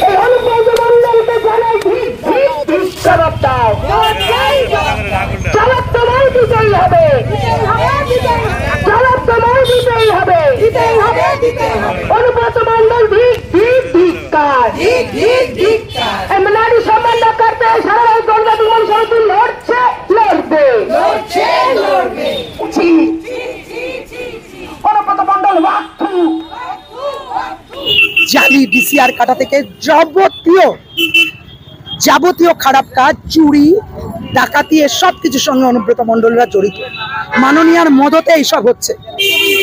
এই অনুব্রত মণ্ডলকে জানাই জবাব দাও, জবাব তোমায় দিতেই হবে, জবাব তোমায় দিতেই হবে। অনুব্রত মণ্ডল নারী সম্মান না করতে সারা গঙ্গা বিমান সমিতি লড়ছে, লড়বে। অনুব্রত মণ্ডল জালি ডিসিআর কাটা থেকে যাবতীয় খারাপ কাজ, চুরি ডাকাতি, সব কিছুর সঙ্গে অনুব্রত মণ্ডলরা জড়িত। মাননীয়ার মদতে এইসব হচ্ছে,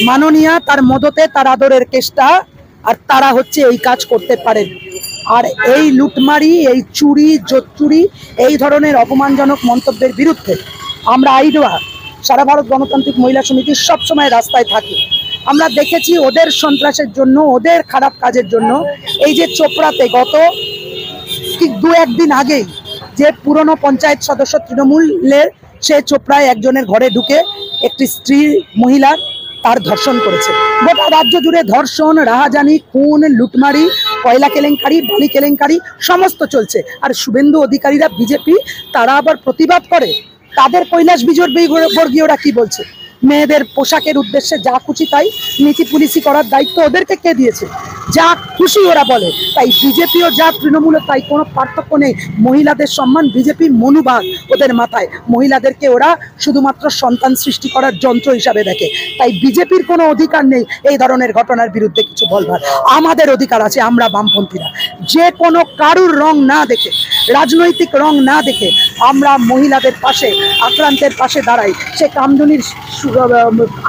মাননীয়া তার মদতে তার আদরের কেষ্টা, আর তারা হচ্ছে এই কাজ করতে পারেন। আর এই লুটমারি, এই চুরি জোচ্চুরি, এই ধরনের অপমানজনক মন্তব্যের বিরুদ্ধে আমরা আইডোয়া সারা ভারত গণতান্ত্রিক মহিলা সমিতি সবসময় রাস্তায় থাকি। আমরা দেখেছি ওদের সন্ত্রাসের জন্য, ওদের খারাপ কাজের জন্য এই যে চোপড়াতে গত ঠিক 2-1 দিন আগেই যে পুরনো পঞ্চায়েত সদস্য তৃণমূলের, সে চোপড়ায় একজনের ঘরে ঢুকে একটি স্ত্রী মহিলা তার ধর্ষণ করেছে। গোটা রাজ্য জুড়ে ধর্ষণ, রাহাজানি, খুন, লুটমারি, কয়লা কেলেঙ্কারি, বালি কেলেঙ্কারি সমস্ত চলছে। আর শুভেন্দু অধিকারীরা, বিজেপি, তারা আবার প্রতিবাদ করে। তাদের কৈলাস বিজয়বর্গীয়রা কি বলছে? মেয়েদের পোশাকের উদ্দেশ্যে যা খুশি তাই নীতি পুলিশি করার দায়িত্ব ওদেরকে কে দিয়েছে? যা খুশি ওরা বলে। তাই বিজেপিও যা, তৃণমূলও তাই, কোনো পার্থক্য নেই। মহিলাদের সম্মান, বিজেপি মনোভাব ওদের মাথায়। মহিলাদেরকে ওরা শুধুমাত্র সন্তান সৃষ্টি করার যন্ত্র হিসাবে দেখে। তাই বিজেপির কোনো অধিকার নেই এই ধরনের ঘটনার বিরুদ্ধে কিছু বলবার। আমাদের অধিকার আছে। আমরা বামপন্থীরা যে কোনো কারুর রং না দেখে, রাজনৈতিক রং না দেখে আমরা মহিলাদের পাশে, আক্রান্তের পাশে দাঁড়াই। সে কামদুনির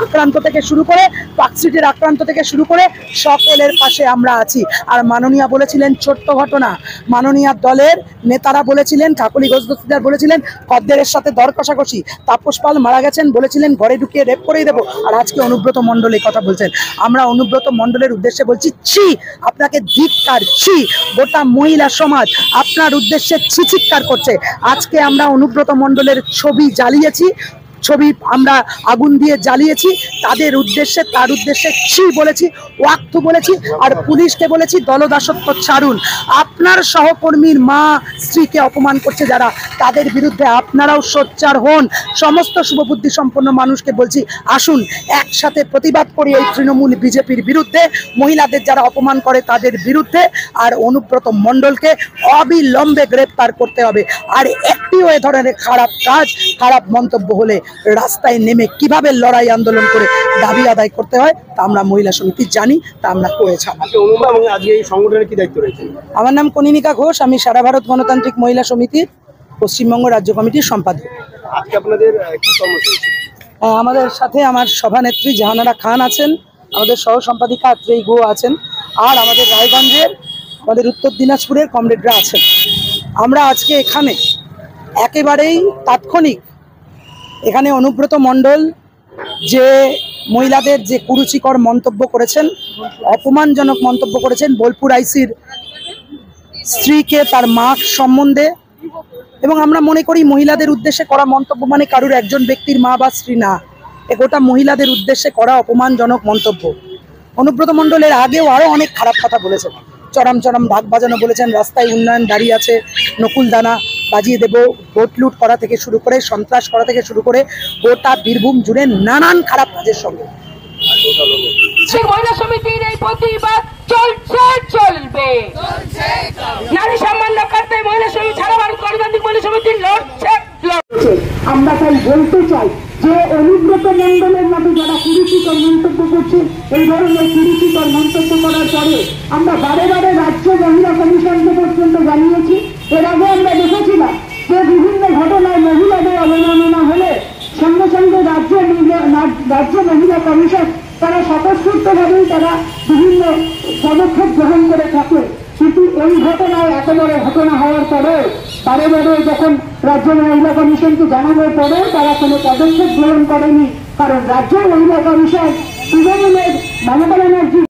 আক্রান্ত থেকে শুরু করে, পার্কস্ট্রিটের আক্রান্ত থেকে শুরু করে সকলের পাশে আমরা আছি। আর মাননীয়া বলেছিলেন, ছোট্ট ঘটনা, মাননীয়া দলের নেতারা বলেছিলেন, কাকলি ঘোষ দস্তিদার বলেছিলেন খদ্দেরের সাথে দর কষাকষি, তাপস পাল মারা গেছেন, বলেছিলেন ঘরে ঢুকিয়ে রেপ করেই দেবো। আর আজকে অনুব্রত মণ্ডল এই কথা বলছেন। আমরা অনুব্রত মণ্ডলের উদ্দেশ্যে বলছি, ছি, আপনাকে ধিক্কার, ছি। গোটা মহিলা সমাজ আপনার উদ্দেশ্যে ছিচিৎকার করছে। আজকে আমরা অনুব্রত মণ্ডলের ছবি জ্বালিয়েছি, ছবি আমরা আগুন দিয়ে জ্বালিয়েছি। তাদের উদ্দেশ্যে, তার উদ্দেশ্যে ছি বলেছি, ওয়াক্তু বলেছি। আর পুলিশকে বলেছি, দলদাসত্ব ছাড়ুন। আপনার সহকর্মীর মা, স্ত্রীকে অপমান করছে যারা, তাদের বিরুদ্ধে আপনারাও সোচ্চার হন। সমস্ত শুভবুদ্ধি সম্পন্ন মানুষকে বলছি, আসুন একসাথে প্রতিবাদ করি এই তৃণমূল বিজেপির বিরুদ্ধে, মহিলাদের যারা অপমান করে তাদের বিরুদ্ধে। আর অনুব্রত মণ্ডলকে অবিলম্বে গ্রেপ্তার করতে হবে। আর একটিও এ ধরনের খারাপ কাজ, খারাপ মন্তব্য হলে রাস্তায় নেমে কিভাবে লড়াই আন্দোলন করে দাবি আদায় করতে হয় তা আমরা মহিলা সমিতি জানি, তা আমরা করেছি। আমার নাম কনিনিকা ঘোষ, আমি সারা ভারত গণতান্ত্রিক মহিলা সমিতির পশ্চিমবঙ্গ রাজ্য কমিটির সম্পাদক। আমাদের সাথে আমার সভানেত্রী জাহানারা খান আছেন, আমাদের সহ সম্পাদিকা আত্রেয়ী গো আছেন, আর আমাদের রায়গঞ্জের, আমাদের উত্তর দিনাজপুরের কমরেডরা আছেন। আমরা আজকে এখানে একেবারেই তাৎক্ষণিক, এখানে অনুব্রত মণ্ডল যে মহিলাদের যে কুরুচিকর মন্তব্য করেছেন, অপমানজনক মন্তব্য করেছেন বোলপুর আইসির স্ত্রীকে, তার মা সম্বন্ধে, এবং আমরা মনে করি মহিলাদের উদ্দেশ্যে করা মন্তব্য মানে কারুর একজন ব্যক্তির মা বা স্ত্রী না, এ গোটা মহিলাদের উদ্দেশ্যে করা অপমানজনক মন্তব্য। অনুব্রত মণ্ডলের আগেও আরও অনেক খারাপ কথা বলেছেন, চরম চরম ঢাক বাজানো বলেছেন, রাস্তায় উন্নয়ন দাঁড়িয়ে আছে, নকুল দানা বাজিয়ে দেব, ভোট লুট করা থেকে শুরু করে, সন্ত্রাস করা থেকে শুরু করে গোটা বীরভূম জুড়ে নানান খারাপ কাজের সঙ্গে মহিলা সমিতির এই প্রতিবাদ চলছে, চলবে। নারী সম্মান না করতে মহিলা সমিতি, সারা ভারত গণতান্ত্রিক মহিলা সমিতি লড়ছে, লড়ছে। আমরা তাই বলতে চাই যে অনুব্রত মণ্ডলের মতো যারা কুরুচিকর মন্তব্য করছে, এই ধরনের কুরুচিকর মন্তব্য করার পরে আমরা বারে বারে রাজ্য মহিলা কমিশনকে পর্যন্ত জানিয়েছি। এর আগে আমরা দেখেছিলাম যে বিভিন্ন ঘটনায় মহিলাদের অবমাননা হলে সঙ্গে সঙ্গে রাজ্য মহিলা কমিশন তারা স্বতঃস্ফূর্তভাবেই তারা বিভিন্ন পদক্ষেপ গ্রহণ করে থাকে। কিন্তু এই ঘটনায় এত বড় ঘটনা হওয়ার পরেও বারে বারে যখন রাজ্য মহিলা কমিশনকে জানানোর পরেও তারা কোনো পদক্ষেপ গ্রহণ করেনি, কারণ রাজ্য মহিলা কমিশন তৃণমূলের মমতা ব্যানার্জি